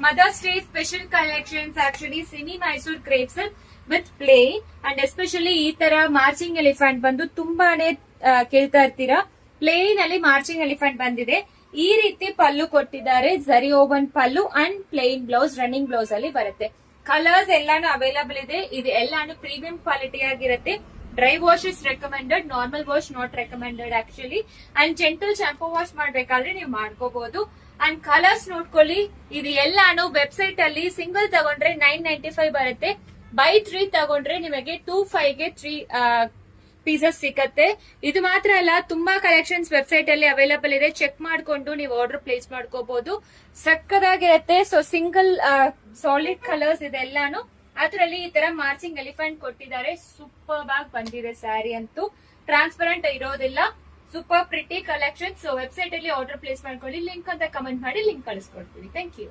Mother's Day special collections actually semi Mysore crepe silk with plain and especially ಈ ತರ marching elephant ಬಂದು ತುಂಬಾನೇ ಕೇಳ್ತಾ ಇರ್ತೀರಾ. ಪ್ಲೇನ್ ಅಲ್ಲಿ ಮಾರ್ಚಿಂಗ್ ಎಲಿಫೆಂಟ್ ಬಂದಿದೆ. ಈ ರೀತಿ ಪಲ್ಲು ಕೊಟ್ಟಿದ್ದಾರೆ, zari woven pallu and plain blouse, running blouse ಅಲ್ಲಿ ಬರುತ್ತೆ. ಕಲರ್ಸ್ ಎಲ್ಲಾನು ಅವೈಲಬಲ್ ಇದೆ. ಇದು ಎಲ್ಲಾನು ಪ್ರೀಮಿಯಂ ಕ್ವಾಲಿಟಿ ಆಗಿರುತ್ತೆ. Dry wash is recommended, normal wash not recommended actually. And gentle shampoo wash ಮಾಡ್ಬೇಕಾದ್ರೆ ನೀವು ಮಾಡ್ಕೋಬಹುದು. ಅಂಡ್ ಕಲರ್ಸ್ ನೋಡ್ಕೊಳ್ಳಿ, ಇದು ಎಲ್ಲಾನು ವೆಬ್ಸೈಟ್ ಅಲ್ಲಿ ಸಿಂಗಲ್ ತಗೊಂಡ್ರೆ 995 ಬರುತ್ತೆ. ಬೈ 3 ತಗೊಂಡ್ರೆ ನಿಮಗೆ 25 ಗೆ 3 ಪೀಸಸ್ ಸಿಕ್ಕತ್ತೆ. ಇದು ಮಾತ್ರ ಅಲ್ಲ, ತುಂಬಾ ಕಲೆಕ್ಷನ್ಸ್ ವೆಬ್ಸೈಟ್ ಅಲ್ಲಿ ಅವೈಲಬಲ್ ಇದೆ. ಚೆಕ್ ಮಾಡ್ಕೊಂಡು ನೀವು ಆರ್ಡರ್ ಪ್ಲೇಸ್ ಮಾಡ್ಕೋಬಹುದು. ಸಕ್ಕದಾಗಿರುತ್ತೆ. ಸೊ ಸಿಂಗಲ್ ಸಾಲಿಡ್ ಕಲರ್ಸ್ ಇದೆಲ್ಲಾನು. ಅದರಲ್ಲಿ ಈ ತರ ಮಾರ್ಚಿಂಗ್ ಎಲಿಫೆಂಟ್ ಕೊಟ್ಟಿದ್ದಾರೆ. ಸೂಪರ್ ಆಗಿ ಬಂದಿದೆ ಸ್ಯಾರಿ ಅಂತೂ, ಟ್ರಾನ್ಸ್ಪರೆಂಟ್ ಇರೋದಿಲ್ಲ. Super pretty collection. So website ಅಲ್ಲಿ ಆರ್ಡರ್ ಪ್ಲೇಸ್ ಮಾಡ್ಕೊಳ್ಳಿ. ಲಿಂಕ್ ಅಂತ ಕಮೆಂಟ್ ಮಾಡಿ ಲಿಂಕ್ ಕಳಿಸ್ಕೊಡ್ತೀವಿ. Thank you.